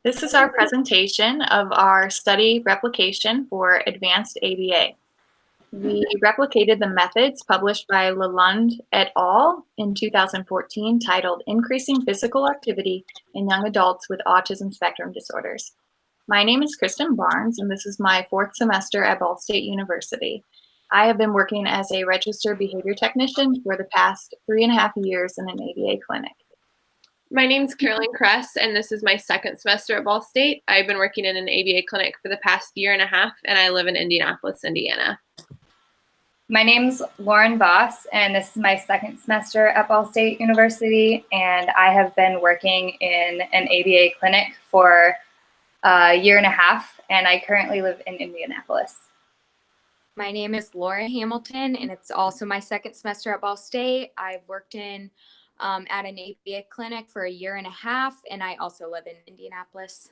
This is our presentation of our study replication for advanced ABA. We replicated the methods published by Lalonde et al. In 2014 titled Increasing Physical Activity in Young Adults with Autism Spectrum Disorders. My name is Kristen Barnes, and this is my fourth semester at Ball State University. I have been working as a registered behavior technician for the past 3.5 years in an ABA clinic. My name is Carolyn Kress, and this is my second semester at Ball State. I've been working in an ABA clinic for the past 1.5 years, and I live in Indianapolis, Indiana. My name's Lauren Voss, and this is my second semester at Ball State University, and I have been working in an ABA clinic for 1.5 years, and I currently live in Indianapolis. My name is Laura Hamilton, and it's also my second semester at Ball State. I've worked in at an ABA clinic for 1.5 years, and I also live in Indianapolis.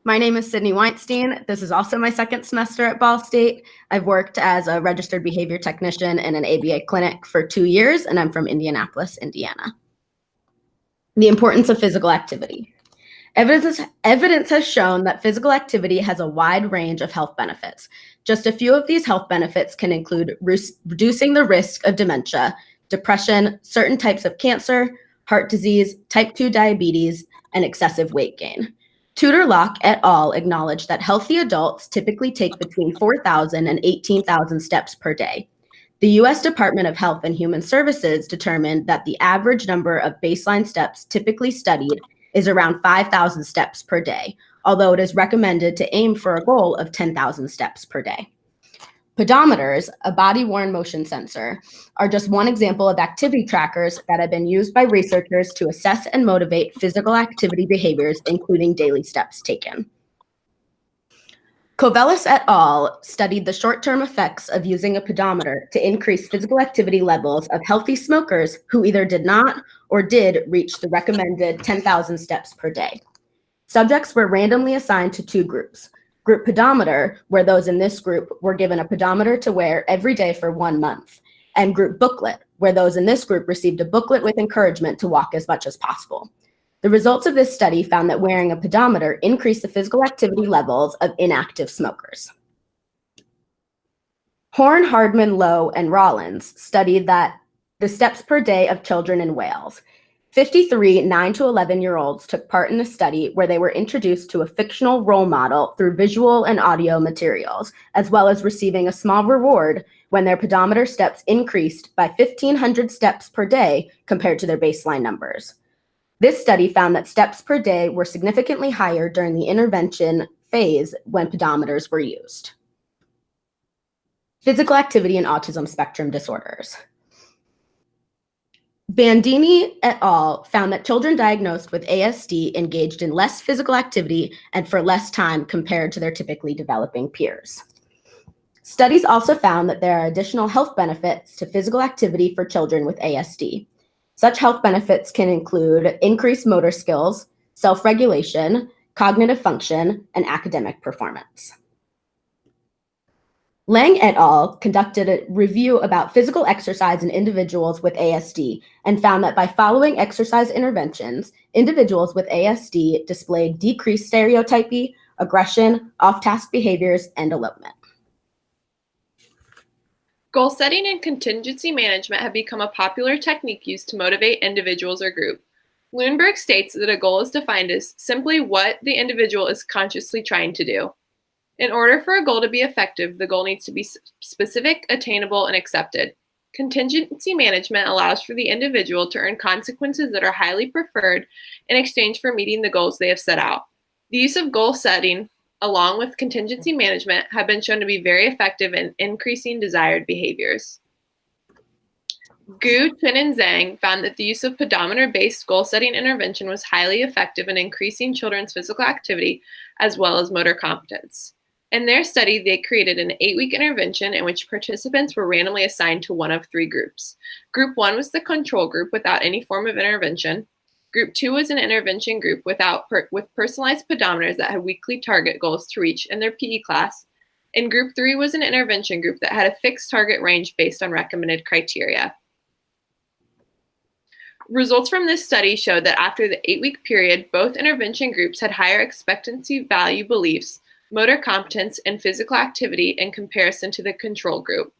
My name is Sydney Weinstein. This is also my second semester at Ball State. I've worked as a registered behavior technician in an ABA clinic for 2 years, and I'm from Indianapolis, Indiana. The importance of physical activity. Evidence has shown that physical activity has a wide range of health benefits. Just a few of these health benefits can include reducing the risk of dementia, depression, certain types of cancer, heart disease, type 2 diabetes, and excessive weight gain. Tudor-Locke et al. Acknowledged that healthy adults typically take between 4,000 and 18,000 steps per day. The U.S. Department of Health and Human Services determined that the average number of baseline steps typically studied is around 5,000 steps per day, although it is recommended to aim for a goal of 10,000 steps per day. Pedometers, a body-worn motion sensor, are just one example of activity trackers that have been used by researchers to assess and motivate physical activity behaviors, including daily steps taken. Kovelis et al. Studied the short-term effects of using a pedometer to increase physical activity levels of healthy smokers who either did not or did reach the recommended 10,000 steps per day. Subjects were randomly assigned to 2 groups. Group pedometer, where those in this group were given a pedometer to wear every day for 1 month, and group booklet, where those in this group received a booklet with encouragement to walk as much as possible. The results of this study found that wearing a pedometer increased the physical activity levels of inactive smokers. Horn, Hardman, Lowe, and Rollins studied that the steps per day of children in Wales. 53 9 to 11-year-olds took part in a study where they were introduced to a fictional role model through visual and audio materials, as well as receiving a small reward when their pedometer steps increased by 1,500 steps per day compared to their baseline numbers. This study found that steps per day were significantly higher during the intervention phase when pedometers were used. Physical activity in autism spectrum disorders. Bandini et al. Found that children diagnosed with ASD engaged in less physical activity and for less time compared to their typically developing peers. Studies also found that there are additional health benefits to physical activity for children with ASD. Such health benefits can include increased motor skills, self-regulation, cognitive function, and academic performance. Lang et al. Conducted a review about physical exercise in individuals with ASD and found that by following exercise interventions, individuals with ASD displayed decreased stereotypy, aggression, off-task behaviors, and elopement. Goal setting and contingency management have become a popular technique used to motivate individuals or group. Lundberg states that a goal is defined as simply what the individual is consciously trying to do. In order for a goal to be effective, the goal needs to be specific, attainable, and accepted. Contingency management allows for the individual to earn consequences that are highly preferred in exchange for meeting the goals they have set out. The use of goal setting, along with contingency management, have been shown to be very effective in increasing desired behaviors. Gu, Chen, and Zhang found that the use of pedometer-based goal-setting intervention was highly effective in increasing children's physical activity as well as motor competence. In their study, they created an 8-week intervention in which participants were randomly assigned to one of 3 groups. Group 1 was the control group without any form of intervention. Group 2 was an intervention group with personalized pedometers that had weekly target goals to reach in their PE class. And Group 3 was an intervention group that had a fixed target range based on recommended criteria. Results from this study showed that after the 8-week period, both intervention groups had higher expectancy value beliefs, motor competence, and physical activity in comparison to the control group.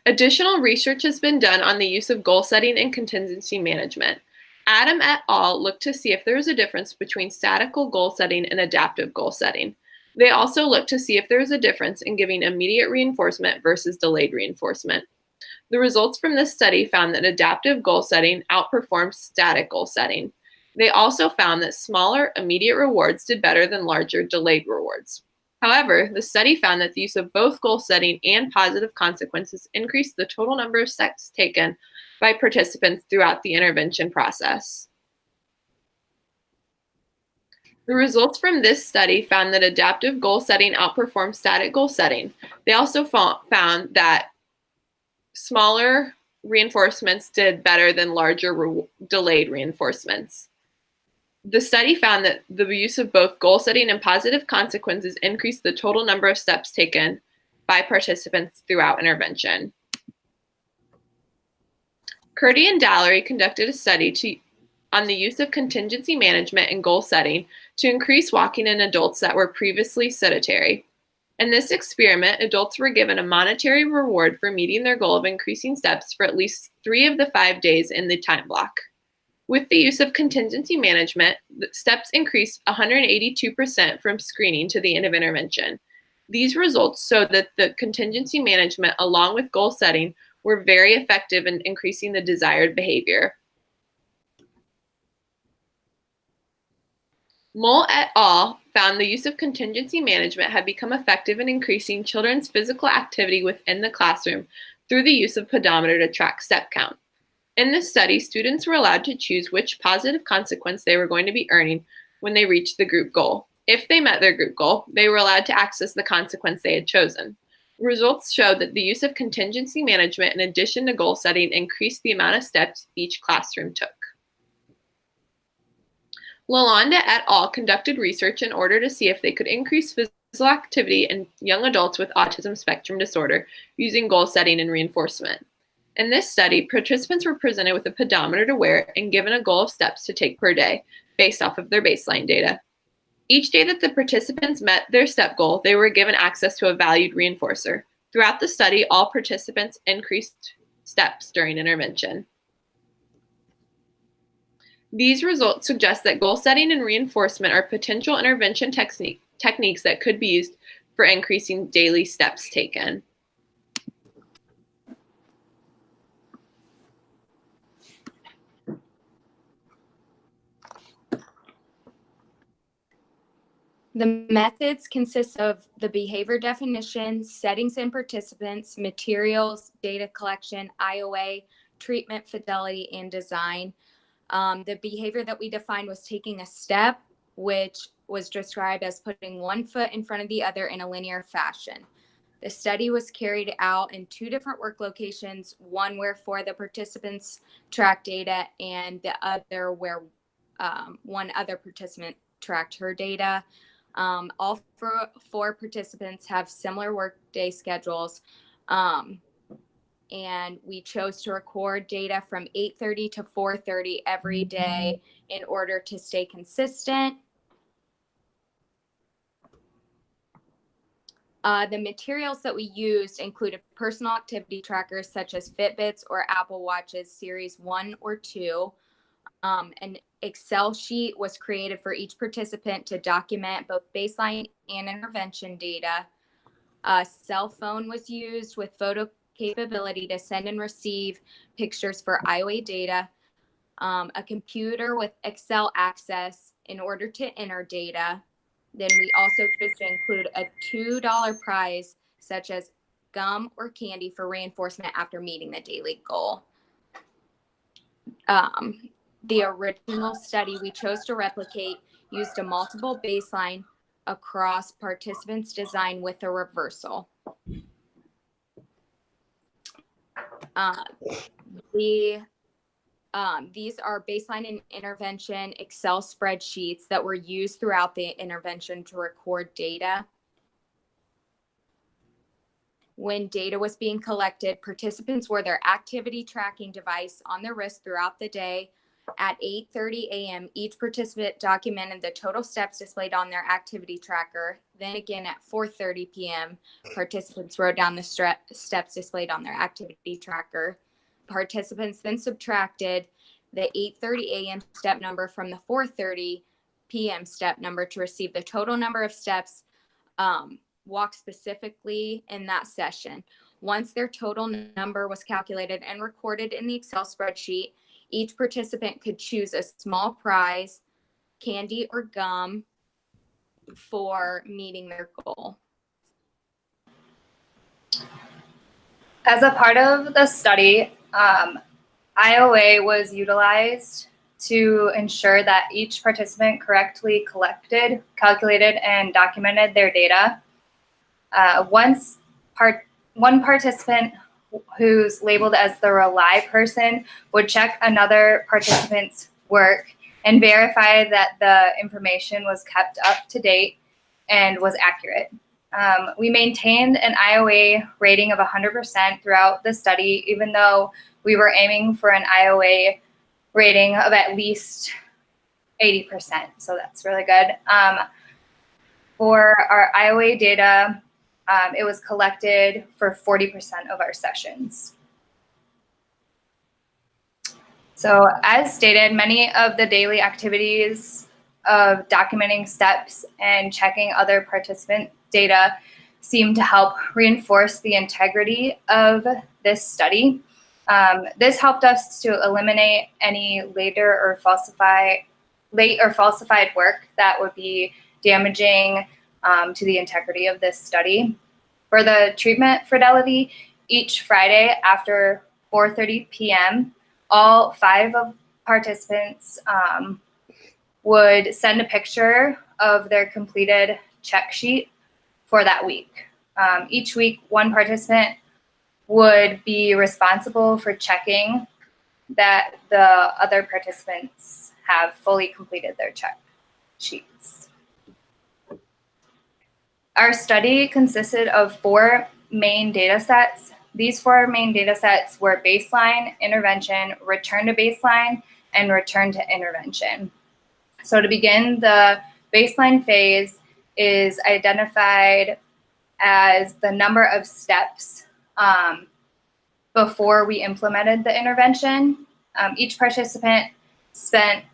Additional research has been done on the use of goal setting and contingency management. Adam et al. Looked to see if there was a difference between statical goal setting and adaptive goal setting. They also looked to see if there was a difference in giving immediate reinforcement versus delayed reinforcement. The results from this study found that adaptive goal setting outperformed static goal setting. They also found that smaller immediate rewards did better than larger delayed rewards. However, the study found that the use of both goal setting and positive consequences increased the total number of steps taken by participants throughout the intervention process. The results from this study found that adaptive goal setting outperformed static goal setting. They also found that smaller reinforcements did better than larger delayed reinforcements. The study found that the use of both goal setting and positive consequences increased the total number of steps taken by participants throughout intervention. Curdy and Dallery conducted a study on the use of contingency management and goal setting to increase walking in adults that were previously sedentary. In this experiment, adults were given a monetary reward for meeting their goal of increasing steps for at least 3 of the 5 days in the time block. With the use of contingency management, the steps increased 182% from screening to the end of intervention. These results show that the contingency management, along with goal setting, were very effective in increasing the desired behavior. Mole et al. Found the use of contingency management had become effective in increasing children's physical activity within the classroom through the use of pedometer to track step count. In this study, students were allowed to choose which positive consequence they were going to be earning when they reached the group goal. If they met their group goal, they were allowed to access the consequence they had chosen. Results showed that the use of contingency management in addition to goal setting increased the amount of steps each classroom took. Lalonde et al. Conducted research in order to see if they could increase physical activity in young adults with autism spectrum disorder using goal setting and reinforcement. In this study, participants were presented with a pedometer to wear and given a goal of steps to take per day based off of their baseline data. Each day that the participants met their step goal, they were given access to a valued reinforcer. Throughout the study, all participants increased steps during intervention. These results suggest that goal setting and reinforcement are potential intervention techniques that could be used for increasing daily steps taken. The methods consist of the behavior definition, settings and participants, materials, data collection, IOA, treatment fidelity, and design. The behavior that we defined was taking a step, which was described as putting one foot in front of the other in a linear fashion. The study was carried out in 2 different work locations, one where 4 of the participants tracked data and the other where one other participant tracked her data. All 4 participants have similar workday schedules. And we chose to record data from 8:30 to 4:30 every day in order to stay consistent. The materials that we used included personal activity trackers such as Fitbits or Apple Watches Series 1 or 2. An Excel sheet was created for each participant to document both baseline and intervention data. A cell phone was used with photo capability to send and receive pictures for IOA data, a computer with Excel access in order to enter data. Then we also chose to include a $2 prize, such as gum or candy for reinforcement after meeting the daily goal. The original study we chose to replicate used a multiple baseline across participants' design with a reversal. These are baseline and intervention Excel spreadsheets that were used throughout the intervention to record data. When data was being collected, participants wore their activity tracking device on their wrist throughout the day. At 8:30 a.m., each participant documented the total steps displayed on their activity tracker. Then again at 4:30 p.m., participants wrote down the steps displayed on their activity tracker. Participants then subtracted the 8:30 a.m. step number from the 4:30 p.m. step number to receive the total number of steps walked specifically in that session. Once their total number was calculated and recorded in the Excel spreadsheet, each participant could choose a small prize, candy or gum, for meeting their goal. As a part of the study, IOA was utilized to ensure that each participant correctly collected, calculated, and documented their data. One participant who's labeled as the rely person would check another participant's work and verify that the information was kept up to date and was accurate. We maintained an IOA rating of 100% throughout the study, even though we were aiming for an IOA rating of at least 80%, so that's really good. For our IOA data, it was collected for 40% of our sessions. So as stated, many of the daily activities of documenting steps and checking other participant data seem to help reinforce the integrity of this study. This helped us to eliminate any late or falsified work that would be damaging to the integrity of this study. For the treatment fidelity, each Friday after 4:30 p.m., all 5 of participants would send a picture of their completed check sheet for that week. Each week, one participant would be responsible for checking that the other participants have fully completed their check sheets. Our study consisted of 4 main data sets. These 4 main data sets were baseline, intervention, return to baseline, and return to intervention. So to begin, the baseline phase is identified as the number of steps before we implemented the intervention. Each participant spent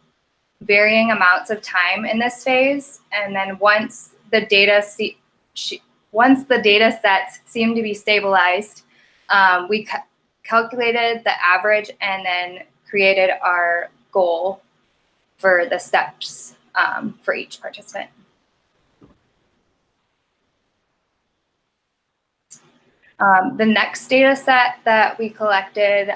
varying amounts of time in this phase, and then once the data sets seemed to be stabilized, we calculated the average and then created our goal for the steps for each participant. The next data set that we collected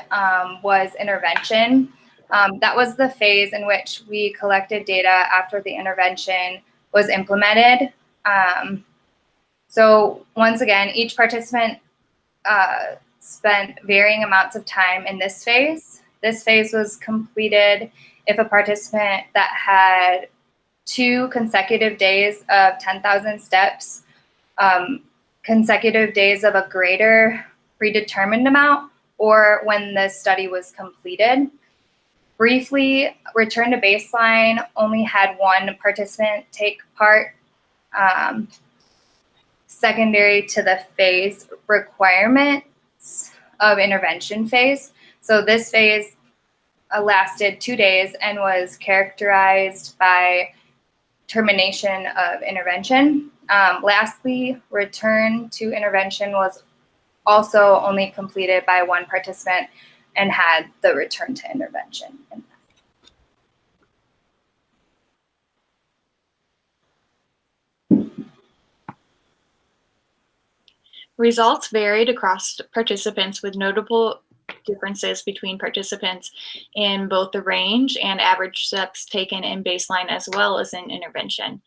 was intervention. That was the phase in which we collected data after the intervention was implemented. So once again, each participant spent varying amounts of time in this phase. This phase was completed if a participant that had 2 consecutive days of 10,000 steps, consecutive days of a greater predetermined amount, or when the study was completed. Briefly, return to baseline only had 1 participant take part, secondary to the phase requirements of intervention phase. So this phase lasted 2 days and was characterized by termination of intervention. Lastly, return to intervention was also only completed by 1 participant and had the return to intervention. Results varied across participants with notable differences between participants in both the range and average steps taken in baseline as well as in intervention.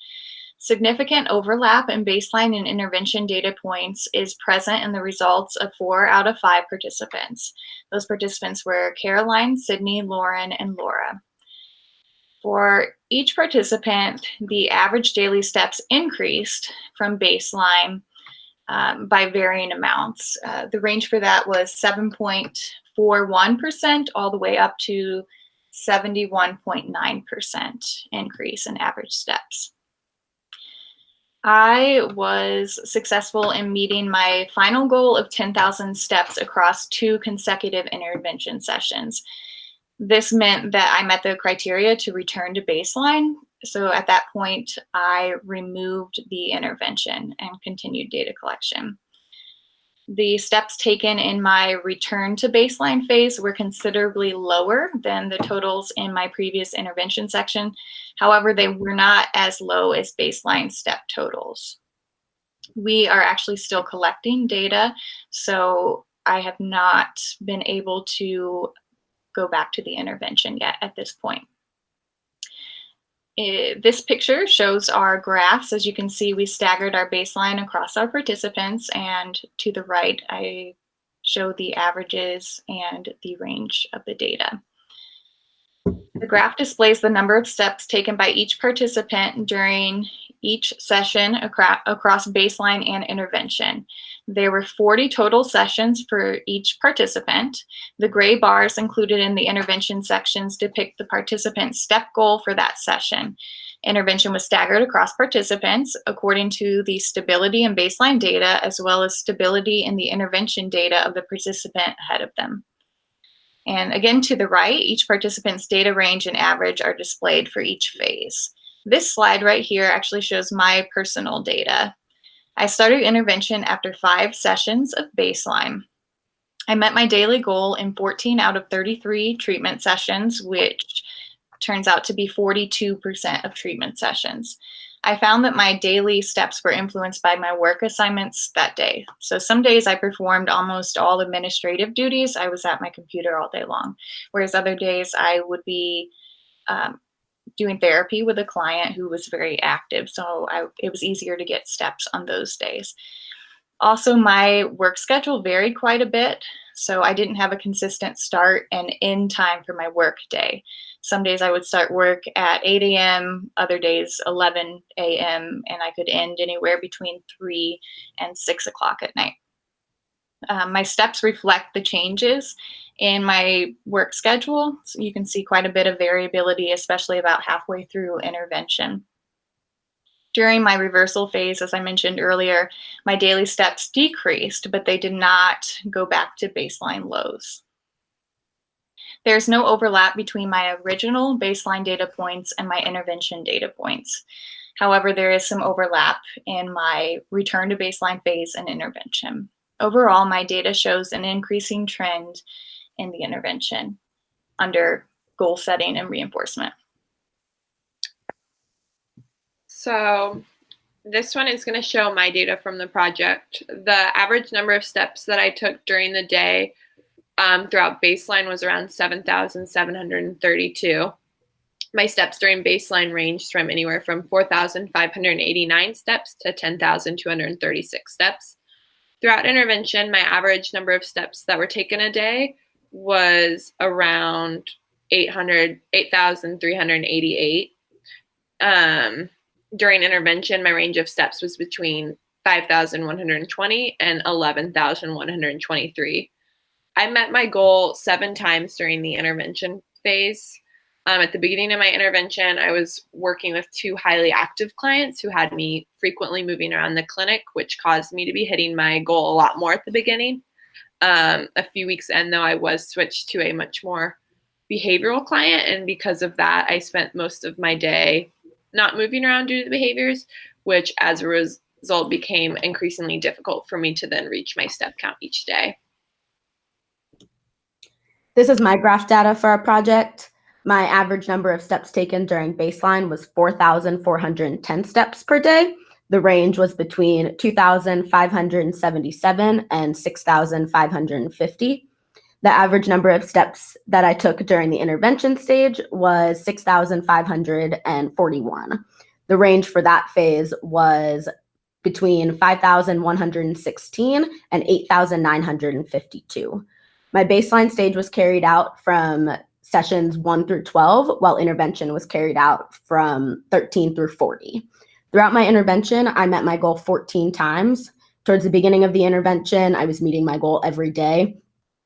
Significant overlap in baseline and intervention data points is present in the results of 4 out of 5 participants. Those participants were Caroline, Sydney, Lauren, and Laura. For each participant, the average daily steps increased from baseline by varying amounts. The range for that was 7.41% all the way up to 71.9% increase in average steps. I was successful in meeting my final goal of 10,000 steps across 2 consecutive intervention sessions. This meant that I met the criteria to return to baseline. So at that point, I removed the intervention and continued data collection. The steps taken in my return to baseline phase were considerably lower than the totals in my previous intervention section. However, they were not as low as baseline step totals. We are actually still collecting data, so I have not been able to go back to the intervention yet at this point. This picture shows our graphs. As you can see, we staggered our baseline across our participants, and to the right, I show the averages and the range of the data. The graph displays the number of steps taken by each participant during each session across baseline and intervention. There were 40 total sessions for each participant. The gray bars included in the intervention sections depict the participant's step goal for that session. Intervention was staggered across participants according to the stability and baseline data, as well as stability in the intervention data of the participant ahead of them. And again, to the right, each participant's data range and average are displayed for each phase. This slide right here actually shows my personal data. I started intervention after 5 sessions of baseline. I met my daily goal in 14 out of 33 treatment sessions, which turns out to be 42% of treatment sessions. I found that my daily steps were influenced by my work assignments that day. So some days I performed almost all administrative duties. I was at my computer all day long, whereas other days I would be doing therapy with a client who was very active. So it was easier to get steps on those days. Also, my work schedule varied quite a bit. So I didn't have a consistent start and end time for my work day. Some days I would start work at 8 a.m., other days 11 a.m., and I could end anywhere between 3 and 6 o'clock at night. My steps reflect the changes in my work schedule. So you can see quite a bit of variability, especially about halfway through intervention. During my reversal phase, as I mentioned earlier, my daily steps decreased, but they did not go back to baseline lows. There's no overlap between my original baseline data points and my intervention data points. However, there is some overlap in my return to baseline phase and intervention. Overall, my data shows an increasing trend in the intervention under goal setting and reinforcement. So this one is going to show my data from the project. The average number of steps that I took during the day throughout baseline was around 7,732. My steps during baseline ranged from anywhere from 4,589 steps to 10,236 steps. Throughout intervention, my average number of steps that were taken a day was around 8,388. During intervention, my range of steps was between 5,120 and 11,123. I met my goal 7 times during the intervention phase. At the beginning of my intervention, I was working with 2 highly active clients who had me frequently moving around the clinic, which caused me to be hitting my goal a lot more at the beginning. A few weeks in, though, I was switched to a much more behavioral client, and because of that, I spent most of my day not moving around due to the behaviors, which as a result became increasingly difficult for me to then reach my step count each day. This is my graph data for our project. My average number of steps taken during baseline was 4,410 steps per day. The range was between 2,577 and 6,550. The average number of steps that I took during the intervention stage was 6,541. The range for that phase was between 5,116 and 8,952. My baseline stage was carried out from sessions 1 through 12, while intervention was carried out from 13 through 40. Throughout my intervention, I met my goal 14 times. Towards the beginning of the intervention, I was meeting my goal every day,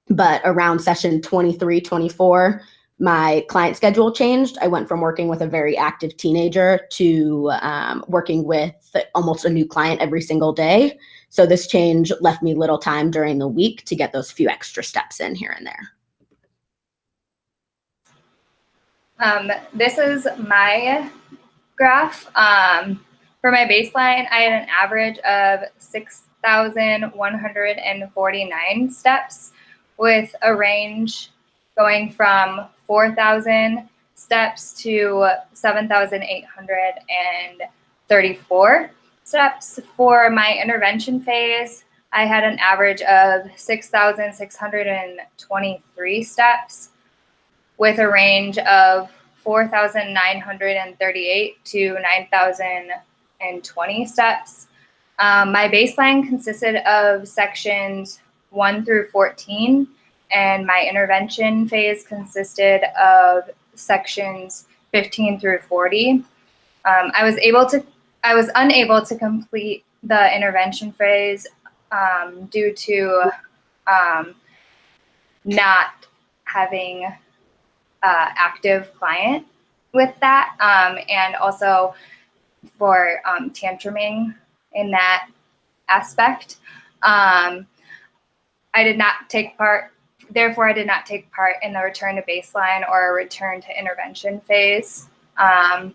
but around session 23, 24, my client schedule changed. I went from working with a very active teenager to working with almost a new client every single day. So this change left me little time during the week to get those few extra steps in here and there. This is my graph. For my baseline, I had an average of 6,149 steps with a range going from 4,000 steps to 7,834 steps. For my intervention phase, I had an average of 6,623 steps with a range of 4,938 to 9,020 steps. My baseline consisted of sections 1 through 14, and my intervention phase consisted of sections 15 through 40. I was unable to complete the intervention phase due to not having active client with that, and also for tantruming in that aspect. I did not take part, therefore I did not take part in the return to baseline or a return to intervention phase. And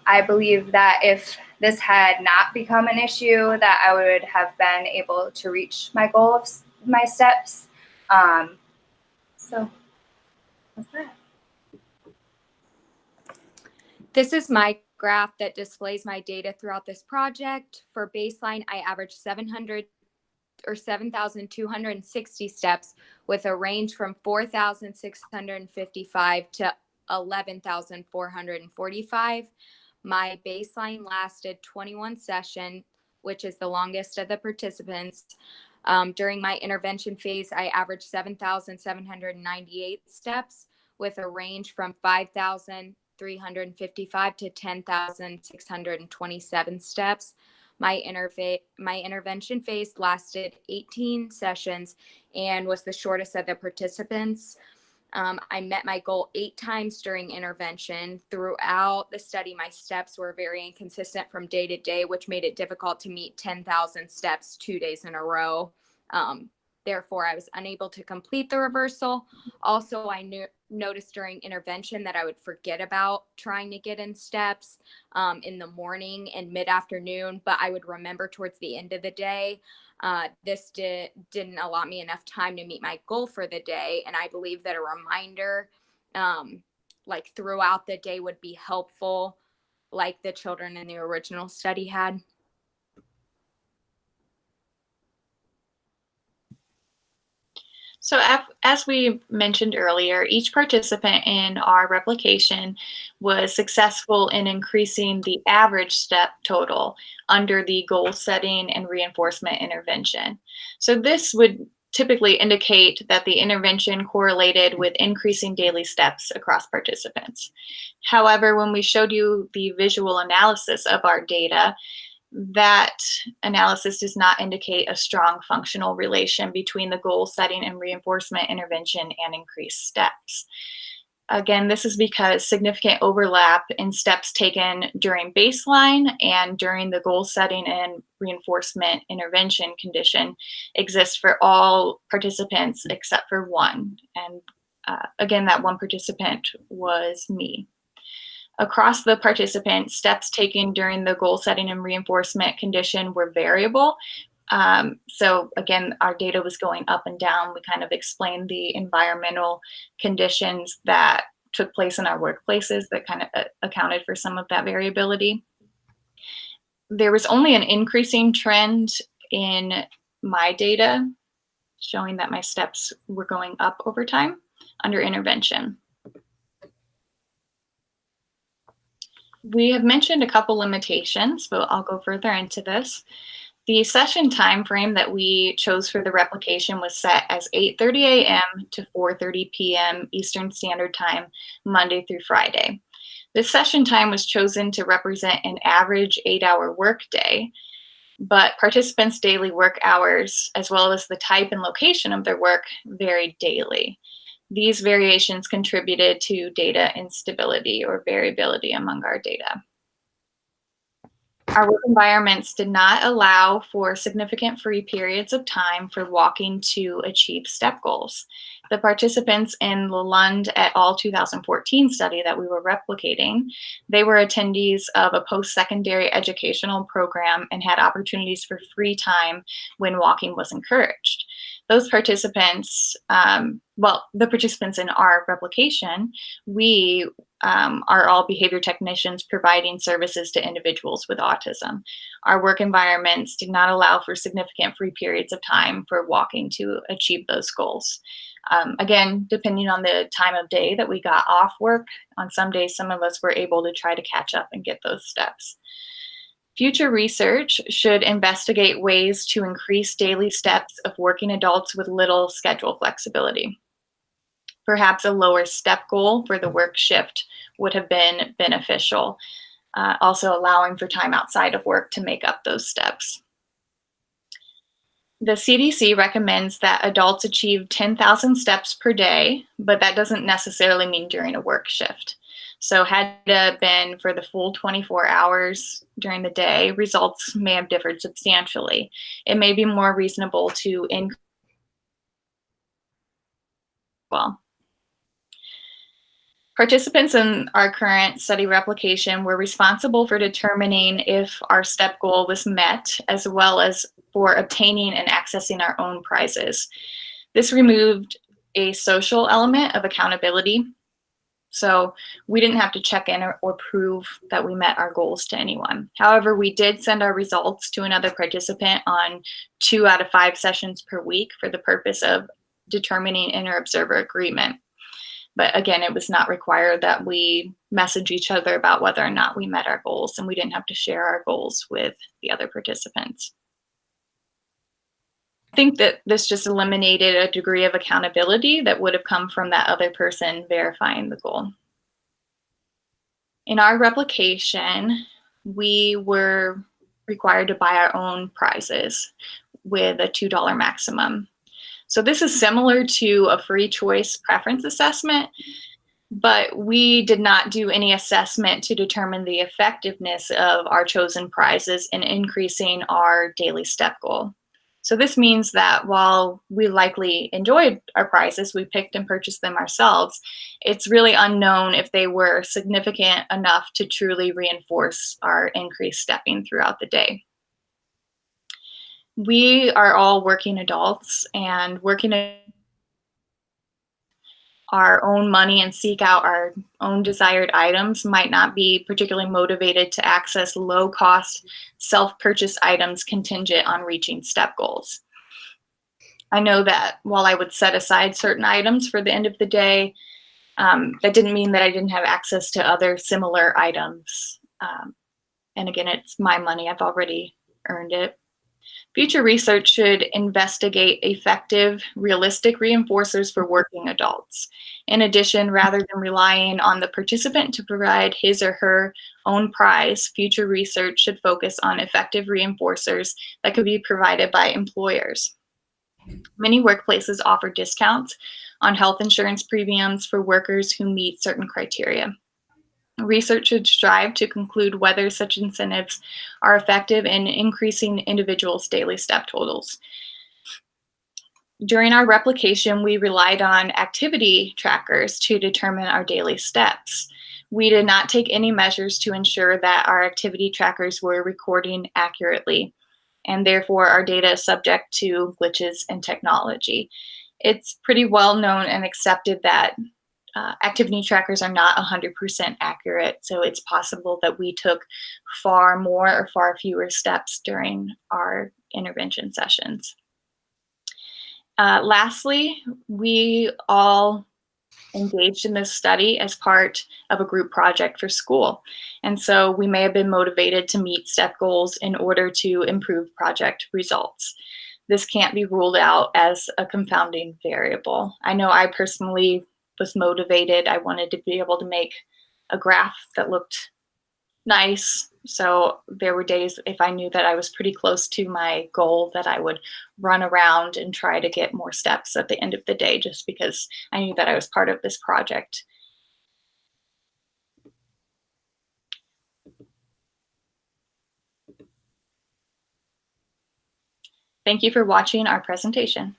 I believe that if this had not become an issue, that I would have been able to reach my goal of my steps. So that's that. This is my graph that displays my data throughout this project. For baseline, I averaged 7,260 steps with a range from 4,655 to 11,445. My baseline lasted 21 sessions, which is the longest of the participants. During my intervention phase, I averaged 7,798 steps with a range from 5,355 to 10,627 steps. My intervention phase lasted 18 sessions and was the shortest of the participants. I met my goal 8 times during intervention. Throughout the study, my steps were very inconsistent from day to day, which made it difficult to meet 10,000 steps 2 days in a row. Therefore, I was unable to complete the reversal. Also, I noticed during intervention that I would forget about trying to get in steps in the morning and mid-afternoon, but I would remember towards the end of the day. This didn't allow me enough time to meet my goal for the day, and I believe that a reminder like throughout the day would be helpful, like the children in the original study had. So as we mentioned earlier, each participant in our replication was successful in increasing the average step total under the goal setting and reinforcement intervention. So this would typically indicate that the intervention correlated with increasing daily steps across participants. However, when we showed you the visual analysis of our data, that analysis does not indicate a strong functional relation between the goal setting and reinforcement intervention and increased steps. Again, this is because significant overlap in steps taken during baseline and during the goal setting and reinforcement intervention condition exists for all participants except for one. And again, that one participant was me. Across the participants, steps taken during the goal setting and reinforcement condition were variable. So again, our data was going up and down. We kind of explained the environmental conditions that took place in our workplaces that kind of accounted for some of that variability. There was only an increasing trend in my data showing that my steps were going up over time under intervention. We have mentioned a couple limitations, but I'll go further into this. The session time frame that we chose for the replication was set as 8:30 a.m. to 4:30 p.m. Eastern Standard Time, Monday through Friday. This session time was chosen to represent an average 8-hour workday. but participants' daily work hours, as well as the type and location of their work, varied daily. These variations contributed to data instability or variability among our data. Our work environments did not allow for significant free periods of time for walking to achieve STEP goals. The participants in Lalonde et al. 2014 study that we were replicating, they were attendees of a post-secondary educational program and had opportunities for free time when walking was encouraged. Those participants, the participants in our replication, we are all behavior technicians providing services to individuals with autism. Our work environments did not allow for significant free periods of time for walking to achieve those goals. Again, depending on the time of day that we got off work, on some days, some of us were able to try to catch up and get those steps. Future research should investigate ways to increase daily steps of working adults with little schedule flexibility. Perhaps a lower step goal for the work shift would have been beneficial, also allowing for time outside of work to make up those steps. The CDC recommends that adults achieve 10,000 steps per day, but that doesn't necessarily mean during a work shift. So had it been for the full 24 hours during the day, results may have differed substantially. It may be more reasonable to increase. Participants in our current study replication were responsible for determining if our STEP goal was met, as well as for obtaining and accessing our own prizes. This removed a social element of accountability. So we didn't have to check in or prove that we met our goals to anyone. However, we did send our results to another participant on 2 out of 5 sessions per week for the purpose of determining inter-observer agreement. But again, it was not required that we message each other about whether or not we met our goals, and we didn't have to share our goals with the other participants. I think that this just eliminated a degree of accountability that would have come from that other person verifying the goal. In our replication, we were required to buy our own prizes with a $2 maximum. So this is similar to a free choice preference assessment, but we did not do any assessment to determine the effectiveness of our chosen prizes in increasing our daily step goal. So this means that while we likely enjoyed our prizes, we picked and purchased them ourselves, it's really unknown if they were significant enough to truly reinforce our increased stepping throughout the day. We are all working adults, and working our own money and seek out our own desired items might not be particularly motivated to access low-cost self-purchase items contingent on reaching STEP goals. I know that while I would set aside certain items for the end of the day, that didn't mean that I didn't have access to other similar items. And again, it's my money. I've already earned it. Future research should investigate effective, realistic reinforcers for working adults. In addition, rather than relying on the participant to provide his or her own prize, future research should focus on effective reinforcers that could be provided by employers. Many workplaces offer discounts on health insurance premiums for workers who meet certain criteria. Research should strive to conclude whether such incentives are effective in increasing individuals' daily step totals. During our replication, we relied on activity trackers to determine our daily steps. We did not take any measures to ensure that our activity trackers were recording accurately, and therefore our data is subject to glitches in technology. It's pretty well known and accepted that activity trackers are not 100% accurate, so it's possible that we took far more or far fewer steps during our intervention sessions. Lastly, we all engaged in this study as part of a group project for school, and so we may have been motivated to meet STEP goals in order to improve project results. This can't be ruled out as a confounding variable. I know I personally was motivated. I wanted to be able to make a graph that looked nice So there were days if I knew that I was pretty close to my goal that I would run around and try to get more steps at the end of the day just because I knew that I was part of this project. Thank you for watching our presentation.